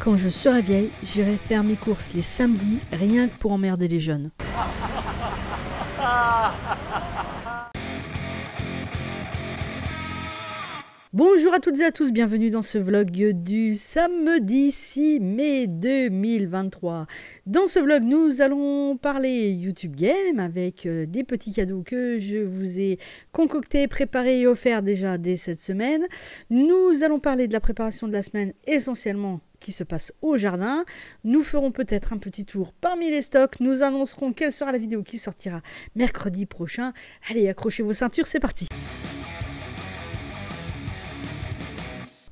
Quand je serai vieille, j'irai faire mes courses les samedis, rien que pour emmerder les jeunes. Bonjour à toutes et à tous, bienvenue dans ce vlog du samedi 6 mai 2023. Dans ce vlog, nous allons parler YouTube Game avec des petits cadeaux que je vous ai concoctés, préparés et offerts déjà dès cette semaine. Nous allons parler de la préparation de la semaine essentiellement qui se passe au jardin. Nous ferons peut-être un petit tour parmi les stocks. Nous annoncerons quelle sera la vidéo qui sortira mercredi prochain. Allez, accrochez vos ceintures, c'est parti!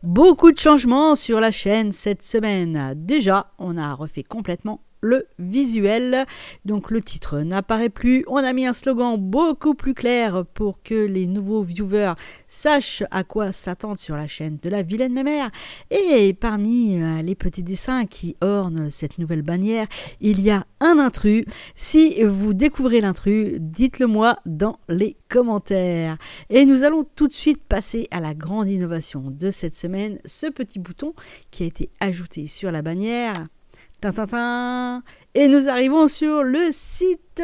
Beaucoup de changements sur la chaîne cette semaine. Déjà, on a refait complètement le visuel, donc le titre n'apparaît plus. On a mis un slogan beaucoup plus clair pour que les nouveaux viewers sachent à quoi s'attendre sur la chaîne de la vilaine mémère. Et parmi les petits dessins qui ornent cette nouvelle bannière, il y a un intrus. Si vous découvrez l'intrus, dites-le moi dans les commentaires. Et nous allons tout de suite passer à la grande innovation de cette semaine, ce petit bouton qui a été ajouté sur la bannière. Et nous arrivons sur le site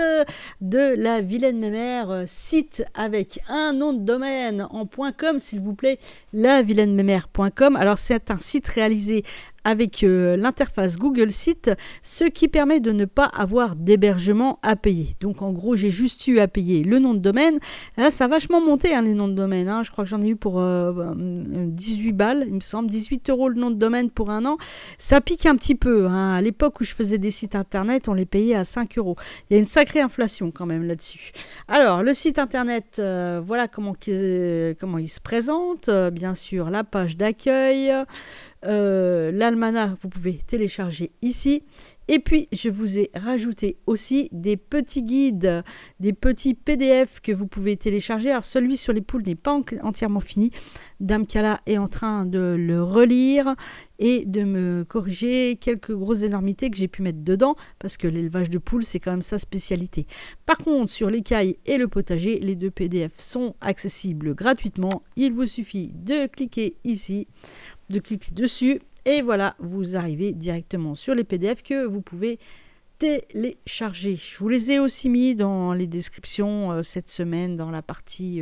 de la vilaine mémère, site avec un nom de domaine en .com s'il vous plaît, lavilainemémère.com. Alors c'est un site réalisé avec l'interface Google Sites, ce qui permet de ne pas avoir d'hébergement à payer. Donc en gros, j'ai juste eu à payer le nom de domaine. Là, ça a vachement monté les noms de domaine. Je crois que j'en ai eu pour 18 balles, il me semble, 18 € le nom de domaine pour un an. Ça pique un petit peu. À l'époque où je faisais des sites internet, on les payait à 5 €. Il y a une sacrée inflation quand même là-dessus. Alors, le site internet, voilà comment il se présente. Bien sûr, la page d'accueil. L'almanach, vous pouvez télécharger ici. Et puis, je vous ai rajouté aussi des petits guides, des petits PDF que vous pouvez télécharger. Alors, celui sur les poules n'est pas entièrement fini. Dame Kala est en train de le relire et de me corriger quelques grosses énormités que j'ai pu mettre dedans parce que l'élevage de poules, c'est quand même sa spécialité. Par contre, sur l'écaille et le potager, les deux PDF sont accessibles gratuitement. Il vous suffit de cliquer ici, de cliquer dessus et voilà, vous arrivez directement sur les PDF que vous pouvez télécharger. Je vous les ai aussi mis dans les descriptions cette semaine dans la partie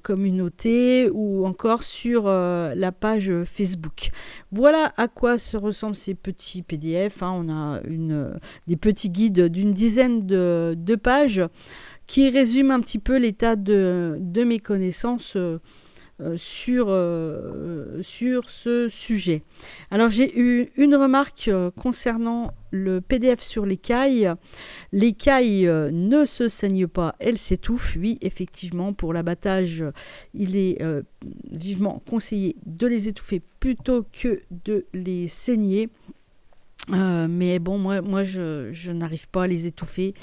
communauté ou encore sur la page Facebook. Voilà à quoi se ressemblent ces petits PDF. On a des petits guides d'une dizaine de pages qui résument un petit peu l'état de mes connaissances sur ce sujet. Alors j'ai eu une remarque concernant le PDF sur l'écaille. L'écaille ne se saigne pas, elle s'étouffe. Oui, effectivement, pour l'abattage, il est vivement conseillé de les étouffer plutôt que de les saigner. Mais bon, moi je n'arrive pas à les étouffer.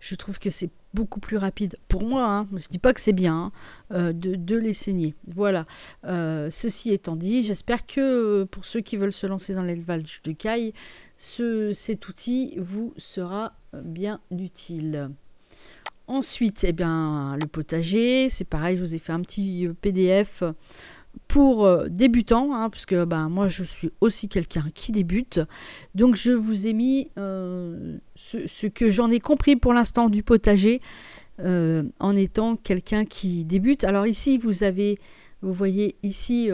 Je trouve que c'est beaucoup plus rapide pour moi, je ne dis pas que c'est bien de les saigner. Voilà, ceci étant dit, j'espère que pour ceux qui veulent se lancer dans l'élevage de caille, cet outil vous sera bien utile. Ensuite, le potager, c'est pareil, je vous ai fait un petit PDF pour débutants, parce que moi je suis aussi quelqu'un qui débute, donc je vous ai mis ce que j'en ai compris pour l'instant du potager en étant quelqu'un qui débute. Alors ici vous voyez ici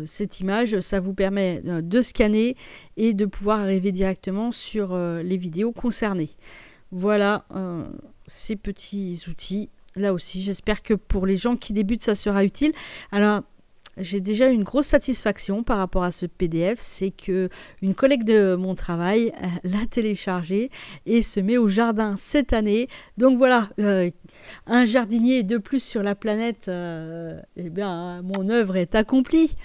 cette image, ça vous permet de scanner et de pouvoir arriver directement sur les vidéos concernées. Voilà ces petits outils. Là aussi, j'espère que pour les gens qui débutent, ça sera utile. Alors, j'ai déjà une grosse satisfaction par rapport à ce PDF, c'est que une collègue de mon travail l'a téléchargé et se met au jardin cette année. Donc voilà, un jardinier de plus sur la planète, mon œuvre est accomplie.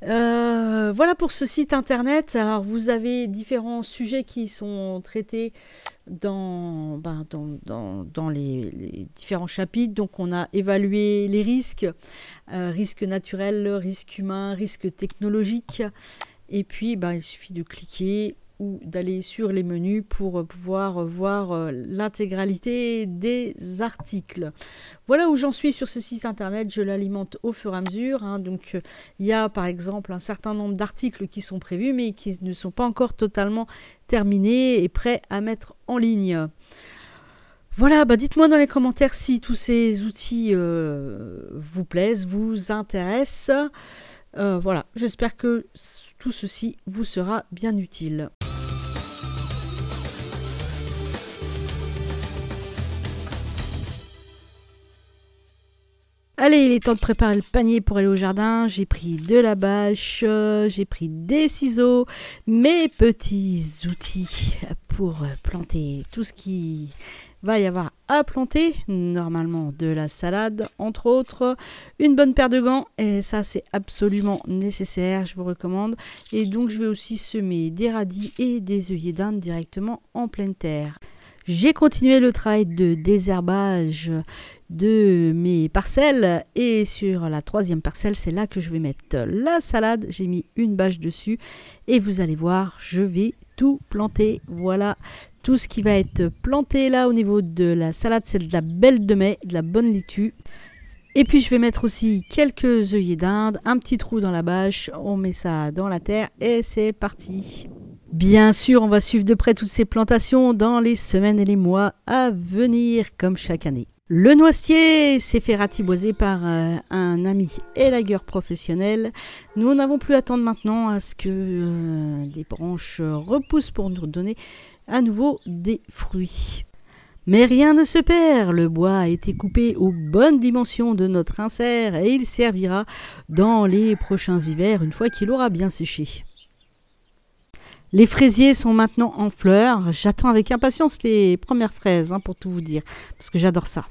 Voilà pour ce site internet. Alors vous avez différents sujets qui sont traités dans les différents chapitres. Donc on a évalué les risques, risques naturels, risques humains, risques technologiques. Et puis il suffit de cliquer ou d'aller sur les menus pour pouvoir voir l'intégralité des articles. Voilà où j'en suis sur ce site internet, je l'alimente au fur et à mesure. Hein. Donc il y a par exemple un certain nombre d'articles qui sont prévus mais qui ne sont pas encore totalement terminés et prêts à mettre en ligne. Voilà, dites-moi dans les commentaires si tous ces outils vous plaisent, vous intéressent. Voilà, j'espère que tout ceci vous sera bien utile. Allez, il est temps de préparer le panier pour aller au jardin. J'ai pris de la bâche, j'ai pris des ciseaux, mes petits outils pour planter tout ce qui va y avoir à planter. Normalement de la salade, entre autres, une bonne paire de gants, et ça c'est absolument nécessaire, je vous recommande. Et donc je vais aussi semer des radis et des œillets d'Inde directement en pleine terre. J'ai continué le travail de désherbage de mes parcelles et sur la 3e parcelle, c'est là que je vais mettre la salade. J'ai mis une bâche dessus et vous allez voir, je vais tout planter. Voilà, tout ce qui va être planté là au niveau de la salade, c'est de la belle de mai, de la bonne laitue. Et puis je vais mettre aussi quelques œillets d'Inde, un petit trou dans la bâche, on met ça dans la terre et c'est parti. Bien sûr, on va suivre de près toutes ces plantations dans les semaines et les mois à venir, comme chaque année. Le noisetier s'est fait ratiboiser par un ami élagueur professionnel. Nous n'avons plus à attendre maintenant à ce que des branches repoussent pour nous donner à nouveau des fruits. Mais rien ne se perd, le bois a été coupé aux bonnes dimensions de notre insert et il servira dans les prochains hivers une fois qu'il aura bien séché. Les fraisiers sont maintenant en fleurs. J'attends avec impatience les premières fraises, pour tout vous dire, parce que j'adore ça.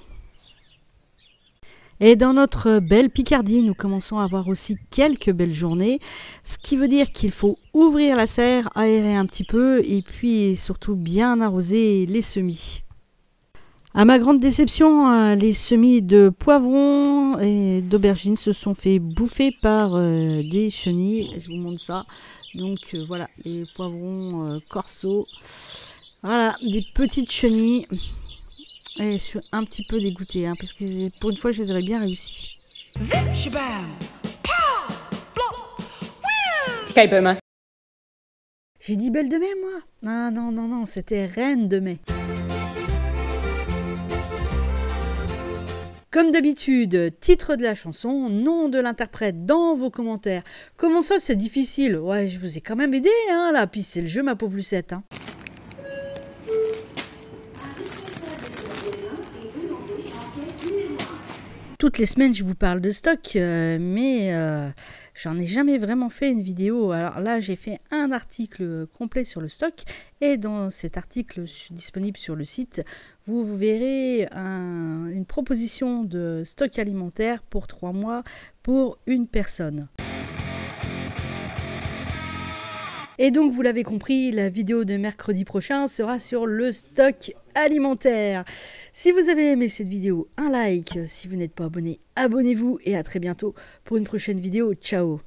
Et dans notre belle Picardie, nous commençons à avoir aussi quelques belles journées, ce qui veut dire qu'il faut ouvrir la serre, aérer un petit peu et puis surtout bien arroser les semis. À ma grande déception, les semis de poivrons et d'aubergines se sont fait bouffer par des chenilles. Je vous montre ça. Donc voilà, les poivrons corso. Voilà, des petites chenilles. Et je suis un petit peu dégoûtée, parce que pour une fois, je les aurais bien réussi. J'ai dit belle de mai, moi. Ah, non, c'était reine de mai. Comme d'habitude, titre de la chanson, nom de l'interprète dans vos commentaires. Comment ça, c'est difficile? Ouais, je vous ai quand même aidé, là. Puis c'est le jeu, ma pauvre Lucette, Toutes les semaines, je vous parle de stock, mais j'en ai jamais vraiment fait une vidéo. Alors là, j'ai fait un article complet sur le stock et dans cet article disponible sur le site, vous verrez une proposition de stock alimentaire pour 3 mois pour une personne. Et donc, vous l'avez compris, la vidéo de mercredi prochain sera sur le stock alimentaire. Si vous avez aimé cette vidéo, un like. Si vous n'êtes pas abonné, abonnez-vous et à très bientôt pour une prochaine vidéo. Ciao!